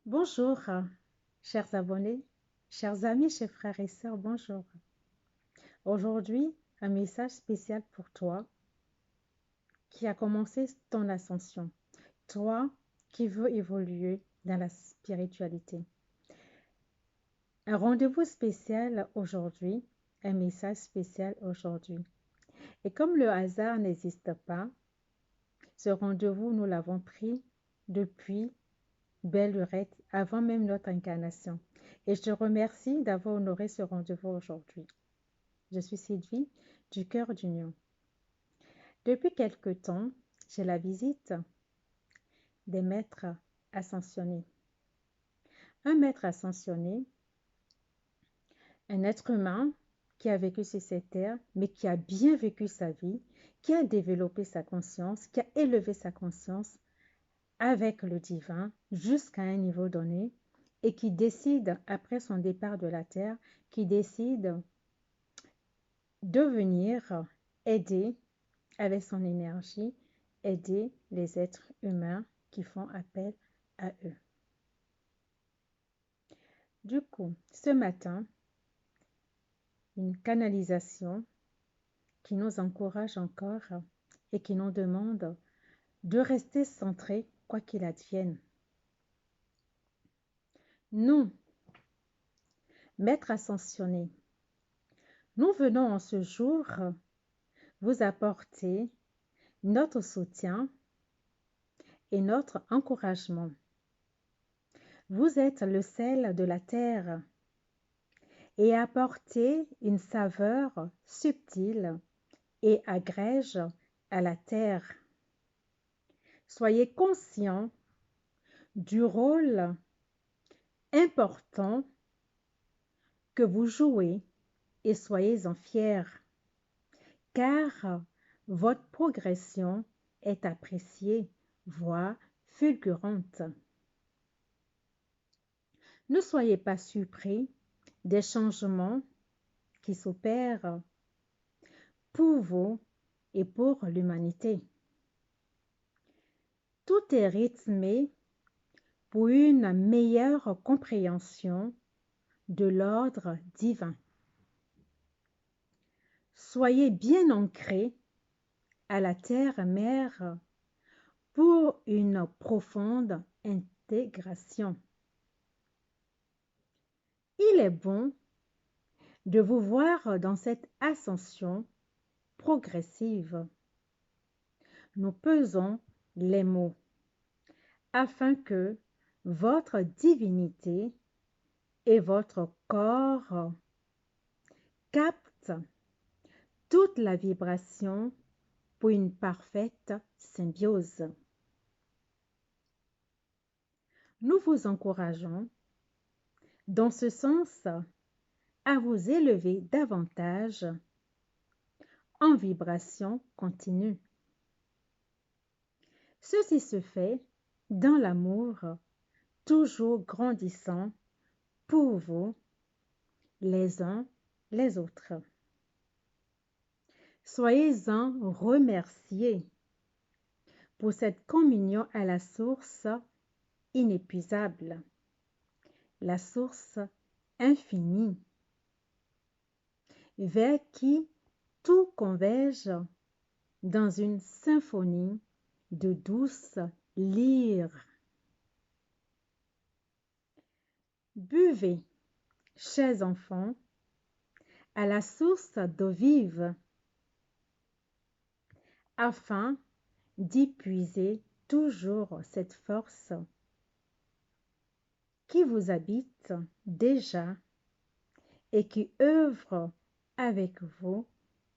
Bonjour, chers abonnés, chers amis, chers frères et sœurs, bonjour. Aujourd'hui, un message spécial pour toi qui a commencé ton ascension, toi qui veux évoluer dans la spiritualité. Un rendez-vous spécial aujourd'hui, un message spécial aujourd'hui. Et comme le hasard n'existe pas, ce rendez-vous, nous l'avons pris depuis belle lurette, avant même notre incarnation. Et je te remercie d'avoir honoré ce rendez-vous aujourd'hui. Je suis Sylvie du Cœur d'Union. Depuis quelque temps, j'ai la visite des maîtres ascensionnés. Un maître ascensionné, un être humain qui a vécu sur cette terre, mais qui a bien vécu sa vie, qui a développé sa conscience, qui a élevé sa conscience avec le divin jusqu'à un niveau donné et qui décide, après son départ de la terre, qui décide de venir aider avec son énergie, aider les êtres humains qui font appel à eux. Du coup, ce matin, une canalisation qui nous encourage encore et qui nous demande de rester centrés quoi qu'il advienne. Nous, maîtres ascensionnés, nous venons en ce jour vous apporter notre soutien et notre encouragement. Vous êtes le sel de la terre et apportez une saveur subtile et agrège à la terre. Soyez conscients du rôle important que vous jouez et soyez-en fiers, car votre progression est appréciée, voire fulgurante. Ne soyez pas surpris des changements qui s'opèrent pour vous et pour l'humanité. Tout est rythmé pour une meilleure compréhension de l'ordre divin. Soyez bien ancrés à la terre-mère pour une profonde intégration. Il est bon de vous voir dans cette ascension progressive. Nous pesons les mots afin que votre divinité et votre corps captent toute la vibration pour une parfaite symbiose. Nous vous encourageons dans ce sens à vous élever davantage en vibration continue. Ceci se fait dans l'amour toujours grandissant pour vous, les uns les autres. Soyez-en remerciés pour cette communion à la source inépuisable, la source infinie, vers qui tout converge dans une symphonie de douce lyre. Buvez, chers enfants, à la source d'eau vive, afin d'y puiser toujours cette force qui vous habite déjà et qui œuvre avec vous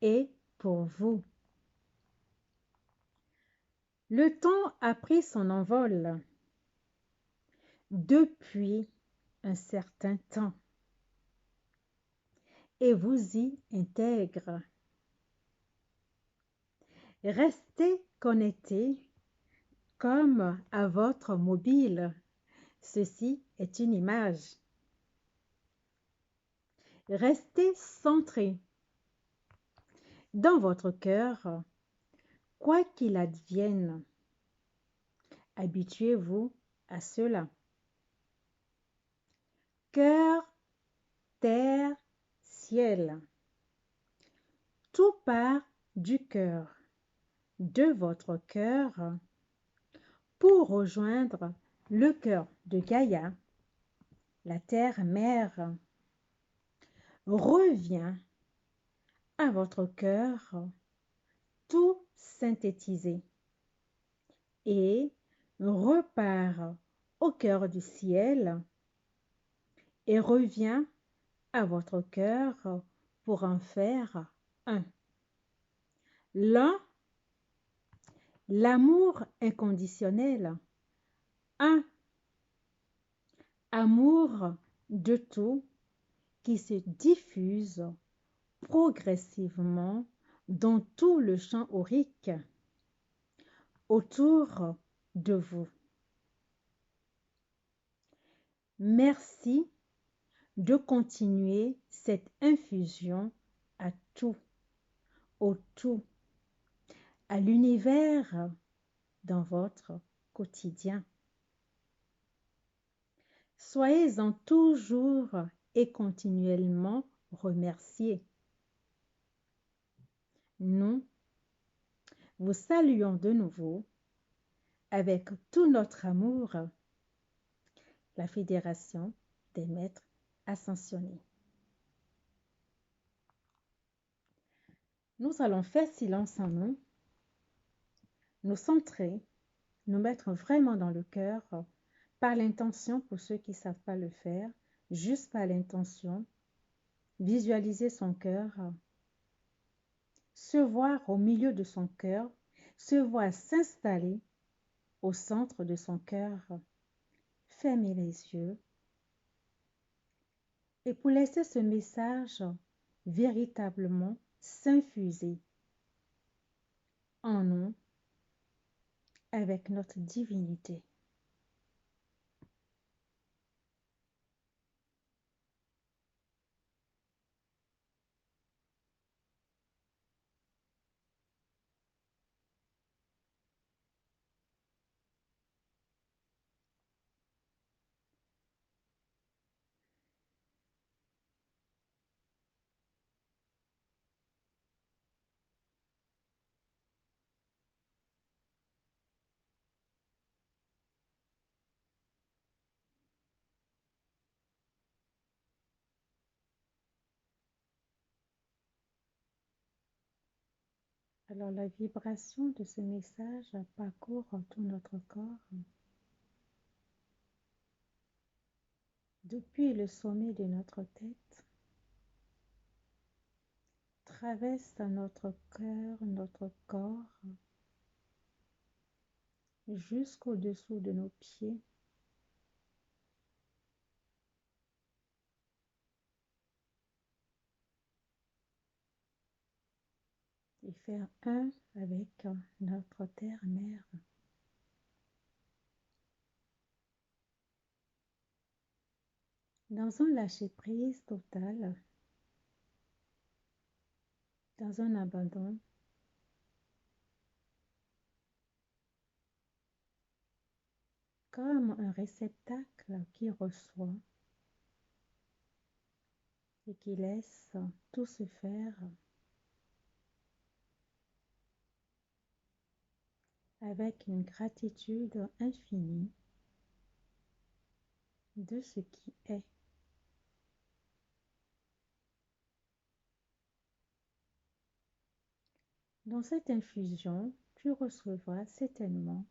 et pour vous. Le temps a pris son envol depuis un certain temps et vous y intègre. Restez connectés comme à votre mobile. Ceci est une image. Restez centré dans votre cœur, quoi qu'il advienne. Habituez-vous à cela. cœur, terre, ciel. Tout part du cœur, de votre cœur, pour rejoindre le cœur de Gaïa, la terre-mère. Revient à votre cœur, tout synthétisé, et repart au cœur du ciel et revient à votre cœur pour en faire un. L'un, l'amour inconditionnel. Un, amour de tout qui se diffuse progressivement dans tout le champ aurique autour de vous. Merci de continuer cette infusion à tout, au tout, à l'univers dans votre quotidien. Soyez-en toujours et continuellement remerciés. Nous vous saluons de nouveau avec tout notre amour, la Fédération des Maîtres Ascensionnés. Nous allons faire silence en nous, nous centrer, nous mettre vraiment dans le cœur, par l'intention pour ceux qui ne savent pas le faire, juste par l'intention, visualiser son cœur, se voir au milieu de son cœur, se voir s'installer au centre de son cœur. Fermez les yeux et pour laisser ce message véritablement s'infuser en nous avec notre divinité. Alors la vibration de ce message parcourt tout notre corps, depuis le sommet de notre tête, traverse notre cœur, notre corps, jusqu'au-dessous de nos pieds, et faire un avec notre terre-mère. Dans un lâcher-prise total, dans un abandon, comme un réceptacle qui reçoit et qui laisse tout se faire avec une gratitude infinie de ce qui est. Dans cette infusion, tu recevras certainement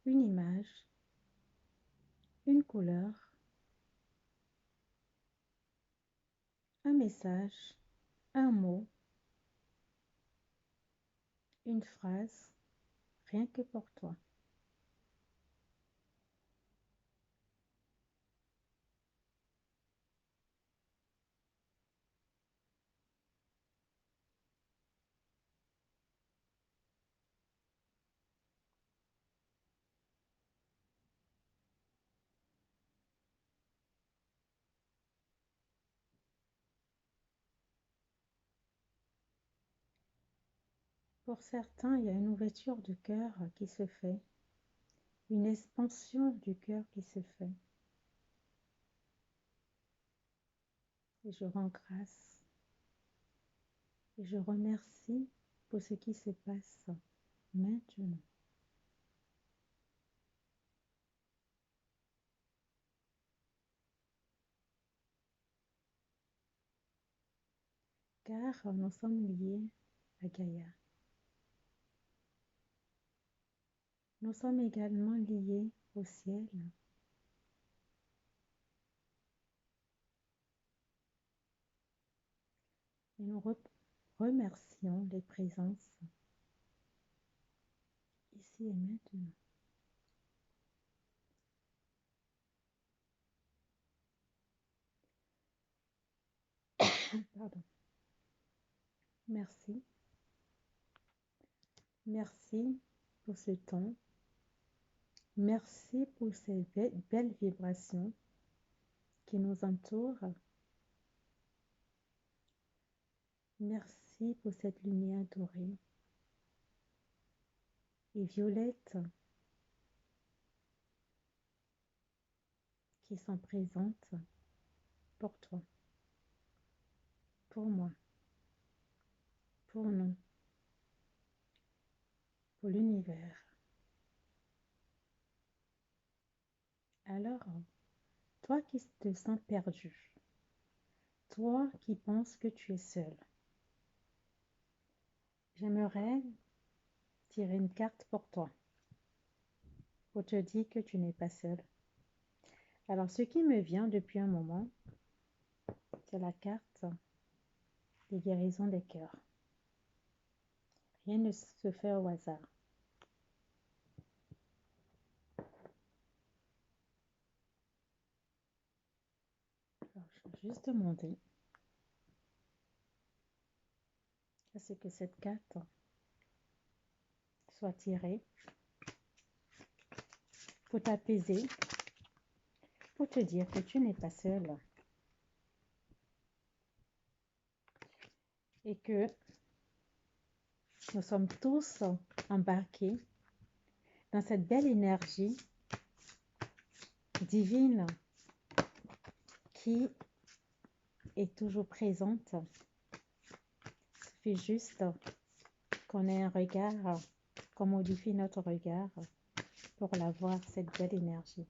une image, une couleur, un message, un mot, une phrase, rien que pour toi. Pour certains, il y a une ouverture du cœur qui se fait, une expansion du cœur qui se fait. et je rends grâce et je remercie pour ce qui se passe maintenant. Car nous sommes liés à Gaïa. Nous sommes également liés au ciel. Et nous remercions les présences ici et maintenant. Pardon. Merci. Merci pour ce temps. Merci pour ces belles vibrations qui nous entourent. Merci pour cette lumière dorée et violette qui sont présentes pour toi, pour moi, pour nous, pour l'univers. Alors, toi qui te sens perdu, toi qui penses que tu es seul, j'aimerais tirer une carte pour toi, pour te dire que tu n'es pas seul. Alors, ce qui me vient depuis un moment, c'est la carte des guérisons des cœurs. Rien ne se fait au hasard. Alors, je vais juste demander à ce que cette carte soit tirée pour t'apaiser, pour te dire que tu n'es pas seul et que nous sommes tous embarqués dans cette belle énergie divine qui est toujours présente. Il suffit juste qu'on ait un regard, qu'on modifie notre regard pour la voir, cette belle énergie.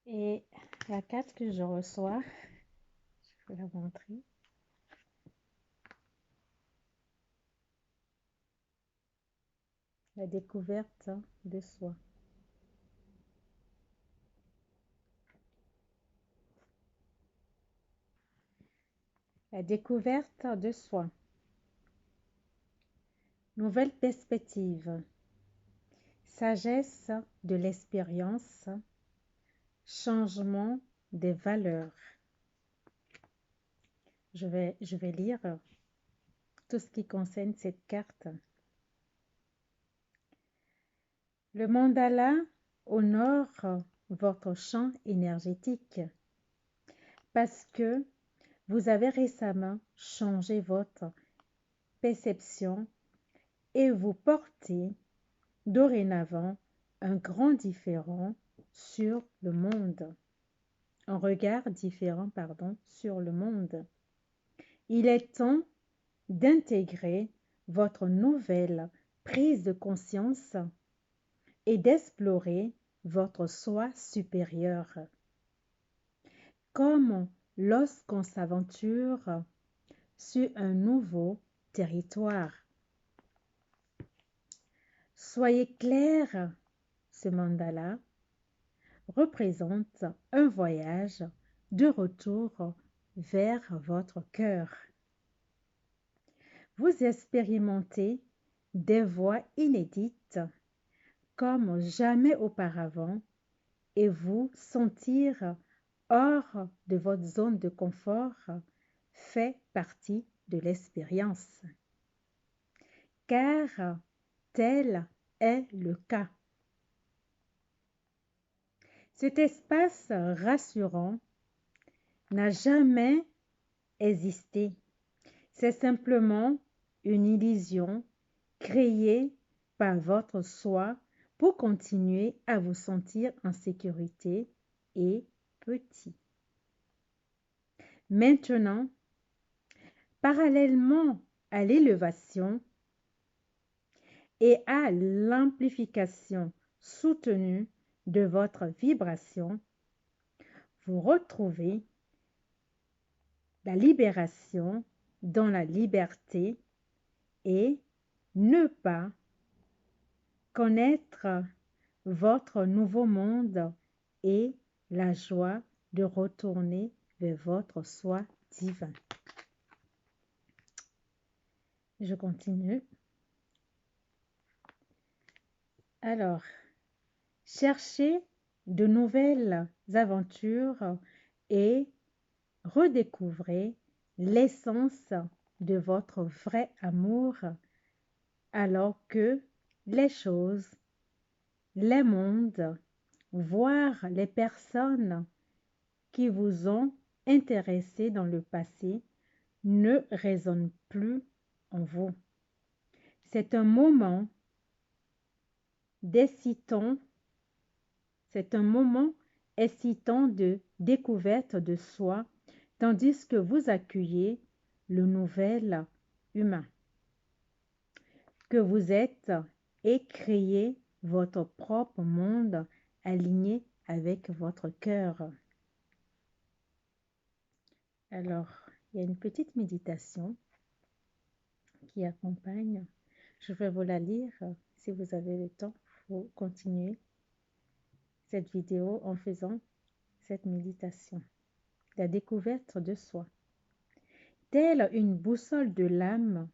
Et la carte que je reçois, je vais la montrer. La découverte de soi. La découverte de soi. Nouvelle perspective. Sagesse de l'expérience. Changement des valeurs. Je vais lire tout ce qui concerne cette carte. Le mandala honore votre champ énergétique parce que vous avez récemment changé votre perception et vous portez dorénavant un grand différent sur le monde. Un regard différent, sur le monde. Il est temps d'intégrer votre nouvelle prise de conscience et d'explorer votre soi supérieur. Comme lorsqu'on s'aventure sur un nouveau territoire. Soyez clair, ce mandala représente un voyage de retour vers votre cœur. Vous expérimentez des voies inédites comme jamais auparavant et vous sentir hors de votre zone de confort fait partie de l'expérience. Car tel est le cas. Cet espace rassurant n'a jamais existé. C'est simplement une illusion créée par votre soi pour continuer à vous sentir en sécurité et petit. Maintenant, parallèlement à l'élévation et à l'amplification soutenue de votre vibration, vous retrouvez la libération dans la liberté et ne pas connaître votre nouveau monde et la joie de retourner vers votre soi divin. Je continue. Alors, cherchez de nouvelles aventures et redécouvrez l'essence de votre vrai amour alors que les choses, les mondes, voire les personnes qui vous ont intéressé dans le passé ne résonnent plus en vous. C'est un moment d'excitant, c'est un moment excitant de découverte de soi, tandis que vous accueillez le nouvel humain que vous êtes et créez votre propre monde aligné avec votre cœur. Alors, il y a une petite méditation qui accompagne. Je vais vous la lire. Si vous avez le temps, vous continuez cette vidéo en faisant cette méditation. La découverte de soi. Telle une boussole de l'âme,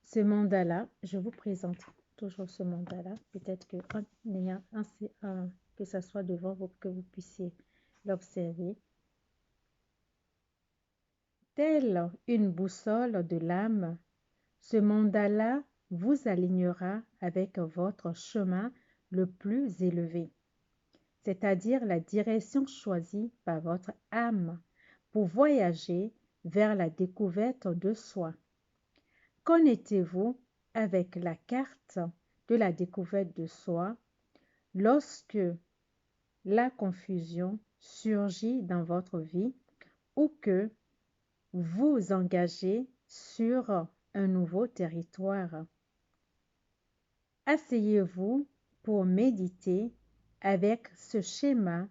ce mandala, je vous présente toujours ce mandala, peut-être que en ayant que ça soit devant vous, que vous puissiez l'observer. Telle une boussole de l'âme, ce mandala vous alignera avec votre chemin le plus élevé, c'est-à-dire la direction choisie par votre âme pour voyager vers la découverte de soi. Connectez-vous avec la carte de la découverte de soi lorsque la confusion surgit dans votre vie ou que vous engagez sur un nouveau territoire. Asseyez-vous pour méditer avec ce schéma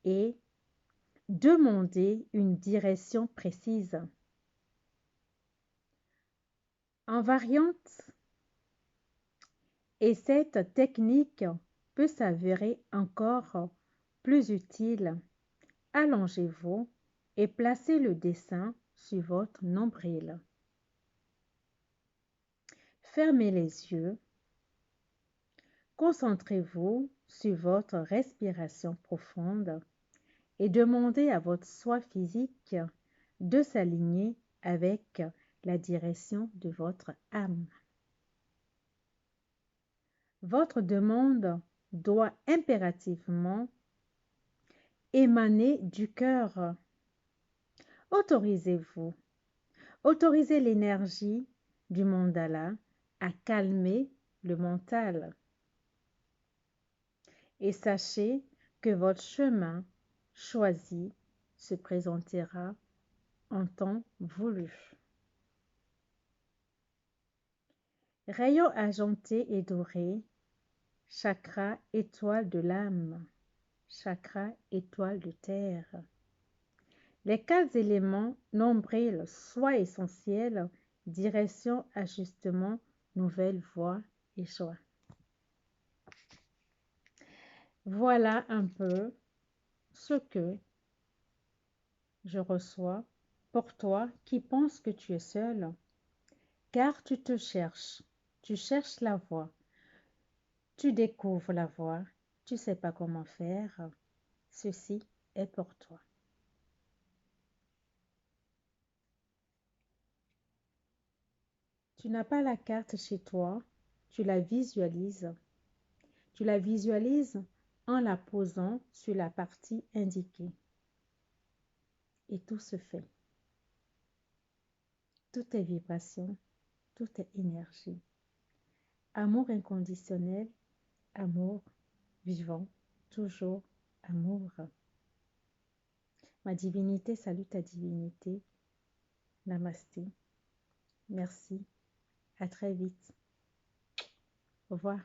et demandez une direction précise. En variante, et cette technique peut s'avérer encore plus utile, allongez-vous et placez le dessin sur votre nombril. Fermez les yeux. Concentrez-vous sur votre respiration profonde et demandez à votre soi physique de s'aligner avec la direction de votre âme. Votre demande doit impérativement émaner du cœur. Autorisez-vous, autorisez l'énergie du mandala à calmer le mental. Et sachez que votre chemin choisi se présentera en temps voulu. Rayon argenté et doré, chakra étoile de l'âme, chakra étoile de terre. Les 4 éléments nombrils, soi essentiel, direction, ajustement, nouvelle voie et choix. Voilà un peu ce que je reçois pour toi qui penses que tu es seul, car tu te cherches, tu cherches la voie, tu découvres la voie, tu ne sais pas comment faire, ceci est pour toi. Tu n'as pas la carte chez toi, tu la visualises. Tu la visualises en la posant sur la partie indiquée. Et tout se fait. Tout est vibration, tout est énergie. Amour inconditionnel amour, vivant, toujours amour. Ma divinité salue ta divinité. Namasté. Merci. À très vite. Au revoir.